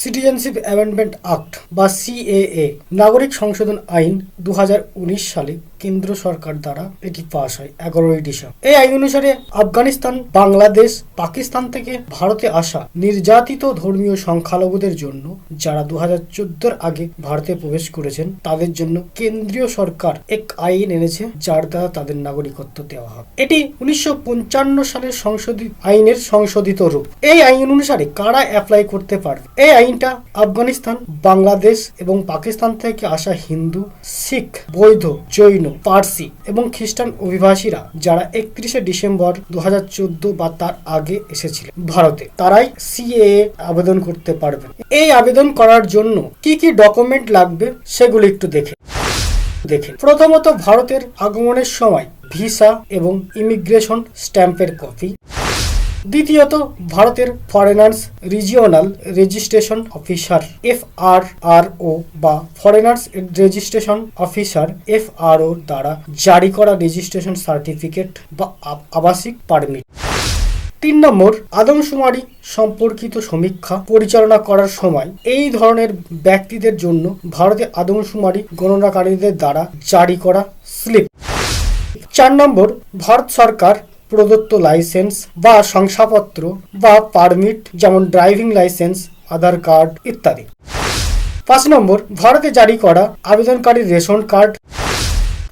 Citizenship amendment act বা CAA নাগরিক সংশোধন আইন 2019 সালে কেন্দ্র সরকার দ্বারা এটি পাস হয় 11ই ডিসেম্বর। এই আইন অনুসারে আফগানিস্তান, বাংলাদেশ, পাকিস্তান থেকে ভারতে আসা নির্যাতিত ধর্মীয় সংখ্যালঘুদের জন্য যারা 2014 আগে ভারতে প্রবেশ করেছেন তাদের জন্য কেন্দ্রীয় সরকার এক আইন এনেছে যার দ্বারা তাদের নাগরিকত্ব দেওয়া হবে। এটি 1955 সালের আইনের সংশোধিত রূপ। এই আইন অনুসারে কারা অ্যাপ্লাই করতে পারবে? এই আইনটা আফগানিস্তান, বাংলাদেশ এবং পাকিস্তান থেকে আসা হিন্দু, শিখ, বৌদ্ধ, জৈন, পার্সি এবং খ্রিস্টান অভিবাসীরা যারা 31শে ডিসেম্বর 2014 বা তার আগে এসেছিলেন ভারতে, তারাই সিএএ আবেদন করতে পারবেন। এই আবেদন করার জন্য কি কি ডকুমেন্ট লাগবে সেগুলো একটু দেখে। প্রথমত, ভারতের আগমনের সময় ভিসা এবং ইমিগ্রেশন স্ট্যাম্পের কপি। দ্বিতীয়ত, ভারতের foreigners regional registration officer FRRO বা ফরেনার্স রেজিস্ট্রেশন অফিসার FRO দ্বারা জারি করা রেজিস্ট্রেশন সার্টিফিকেট বা আবাসিক পারমিট। 3 নম্বর, আদমশুমারি সম্পর্কিত সমীক্ষা পরিচালনা করার সময় এই ধরনের ব্যক্তিদের জন্য ভারতে আদমশুমারি গণনাকারীদের দ্বারা জারি করা স্লিপ। 4 নম্বর, ভারত সরকার প্রদত্ত লাইসেন্স বা শংসাপত্র বা পারমিট, যেমন ড্রাইভিং লাইসেন্স, আধার কার্ড ইত্যাদি। 5 নম্বর, ভারতে জারি করা আবেদনকারীর রেশন কার্ড।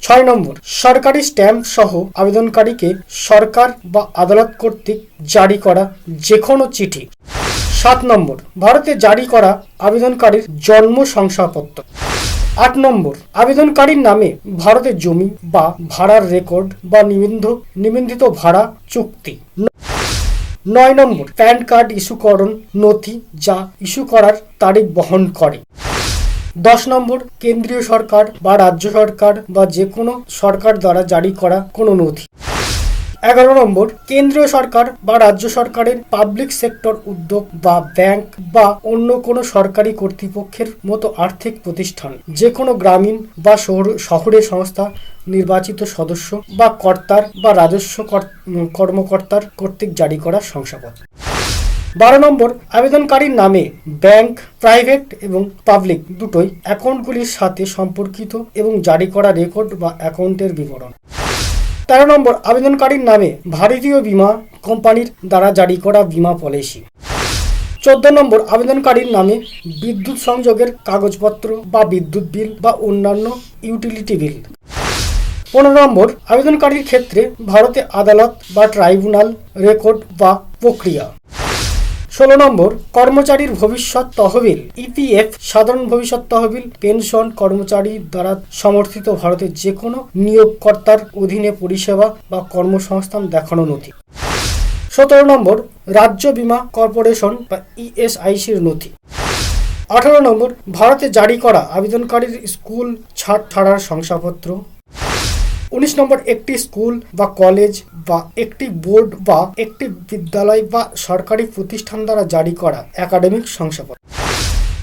6 নম্বর, সরকারি স্ট্যাম্প সহ আবেদনকারীকে সরকার বা আদালত কর্তৃক জারি করা যে কোনো চিঠি। 7 নম্বর, ভারতে জারি করা আবেদনকারীর জন্ম শংসাপত্র। 8 নম্বর, আবেদনকারীর নামে ভারতের জমি বা ভাড়ার রেকর্ড বা নিবন্ধিত ভাড়া চুক্তি। 9 নম্বর, প্যান কার্ড ইস্যুকরণ নথি যা ইস্যু করার তারিখ বহন করে। 10 নম্বর, কেন্দ্রীয় সরকার বা রাজ্য সরকার বা যে কোনো সরকার দ্বারা জারি করা কোনো নথি। 11 নম্বর, কেন্দ্রীয় সরকার বা রাজ্য সরকারের পাবলিক সেক্টর উদ্যোগ বা ব্যাংক বা অন্য কোনো সরকারি কর্তৃপক্ষের মতো আর্থিক প্রতিষ্ঠান, যে কোনো গ্রামীণ বা শহরের সংস্থা নির্বাচিত সদস্য বা কর্তার বা রাজস্ব কর্মকর্তার কর্তৃক জারি করা শংসাপত্র। 12 নম্বর, আবেদনকারীর নামে ব্যাংক, প্রাইভেট এবং পাবলিক দুটোই অ্যাকাউন্টগুলির সাথে সম্পর্কিত এবং জারি করা রেকর্ড বা অ্যাকাউন্টের বিবরণ। 13 নম্বর, আবেদনকারীর নামে ভারতীয় বীমা কোম্পানির দ্বারা জারি করা বীমা পলিসি। 14 নম্বর, আবেদনকারীর নামে বিদ্যুৎ সংযোগের কাগজপত্র বা বিদ্যুৎ বিল বা অন্যান্য ইউটিলিটি বিল। 15 নম্বর, আবেদনকারীর ক্ষেত্রে ভারতে আদালত বা ট্রাইব্যুনাল রেকর্ড বা প্রক্রিয়া। 16 নম্বর, কর্মচারীর ভবিষ্যৎ তহবিল EPF, সাধারণ ভবিষ্যৎ তহবিল, পেনশন, কর্মচারী দ্বারা সমর্থিত ভারতের যে কোনো নিয়োগকর্তার অধীনে পরিষেবা বা কর্মসংস্থান দেখানো নথি। 17 নম্বর, রাজ্য বীমা কর্পোরেশন বা ESICর নথি। 18 নম্বর, ভারতে জারি করা আবেদনকারীর স্কুল ছাড়ার শংসাপত্র। 19 নম্বর, একটি স্কুল বা কলেজ বা একটি বোর্ড বা একটি বিদ্যালয় বা সরকারি প্রতিষ্ঠান দ্বারা জারি করা একাডেমিক শংসাপত্র।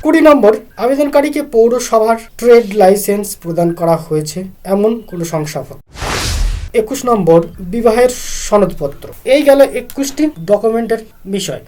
20 নম্বর, আবেদনকারীকে পৌরসভার ট্রেড লাইসেন্স প্রদান করা হয়েছে এমন কোনো শংসাপত্র। 21 নম্বর, বিবাহের সনদপত্র। এই গেল 21টি ডকুমেন্টের বিষয়।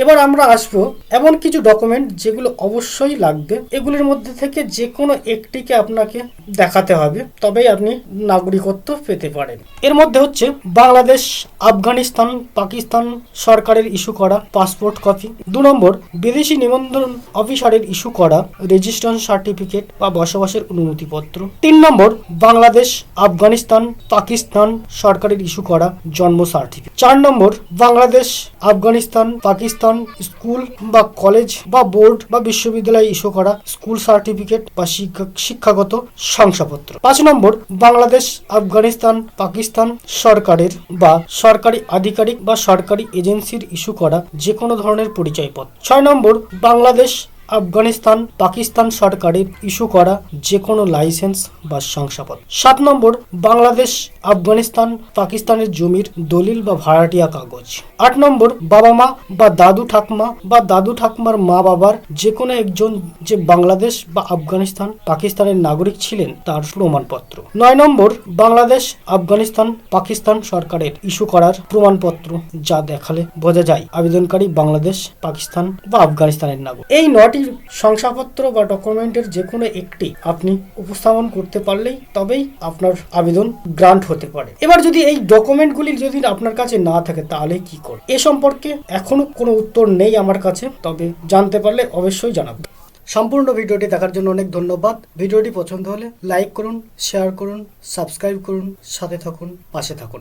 এবার আমরা আসবো এমন কিছু ডকুমেন্ট যেগুলো অবশ্যই লাগবে। এগুলির মধ্যে থেকে যে কোনো একটিকে আপনাকে দেখাতে হবে, তবেই আপনি নাগরিকত্ব পেতে পারেন। এর মধ্যে হচ্ছে বাংলাদেশ, আফগানিস্তান, পাকিস্তান সরকারের ইস্যু করা পাসপোর্ট কপি। 2 নম্বর, বিদেশি নিবন্ধন অফিসারের ইস্যু করা রেজিস্ট্রেশন সার্টিফিকেট বা বসবাসের অনুমতিপত্র। 3 নম্বর, বাংলাদেশ, আফগানিস্তান, পাকিস্তান সরকারের ইস্যু করা জন্ম সার্টিফিকেট। 4 নম্বর, বাংলাদেশ, আফগানিস্তান, পাকিস্তান স্কুল বা কলেজ বা বোর্ড বা বিশ্ববিদ্যালয় ইস্যু করা স্কুল সার্টিফিকেট বা শিক্ষাগত শংসাপত্র। 5 নম্বর, বাংলাদেশ, আফগানিস্তান, পাকিস্তান সরকারের বা সরকারি আধিকারিক বা সরকারি এজেন্সির ইস্যু করা যে কোনো ধরনের পরিচয়পত্র। 6 নম্বর, বাংলাদেশ, আফগানিস্তান, পাকিস্তান সরকারের ইস্যু করা যে কোনো লাইসেন্স বা শংসাপত্র। 7 নম্বর, বাংলাদেশ, আফগানিস্তান পাকিস্তানের জমির দলিল বা ভাড়াটিয়া কাগজ। 8 নম্বর, বাবা মা বা দাদু ঠাকমা বা দাদু ঠাকমার মা বাবার যে কোনো একজন যে বাংলাদেশ বা আফগানিস্তান পাকিস্তানের নাগরিক ছিলেন তার প্রমাণপত্র। 9 নম্বর, বাংলাদেশ আফগানিস্তান পাকিস্তান সরকারের ইস্যু করার প্রমাণপত্র যা দেখালে বোঝা যায় আবেদনকারী বাংলাদেশ পাকিস্তান বা আফগানিস্তানের নাগরিক। এই 9টি শংসাপত্র বা ডকুমেন্টের যে কোনো একটি আপনি উপস্থাপন করতে পারলেই তবেই আপনার আবেদন গ্রান্ট হতে পারে। এবার যদি এই ডকুমেন্টগুলি যদি আপনার কাছে না থাকে তাহলে কি করবে? এ সম্পর্কে এখনো কোনো উত্তর নেই আমার কাছে, তবে জানতে পারলে অবশ্যই জানাবো। সম্পূর্ণ ভিডিওটি দেখার জন্য অনেক ধন্যবাদ। ভিডিওটি পছন্দ হলে লাইক করুন, শেয়ার করুন, সাবস্ক্রাইব করুন, সাথে থাকুন, পাশে থাকুন।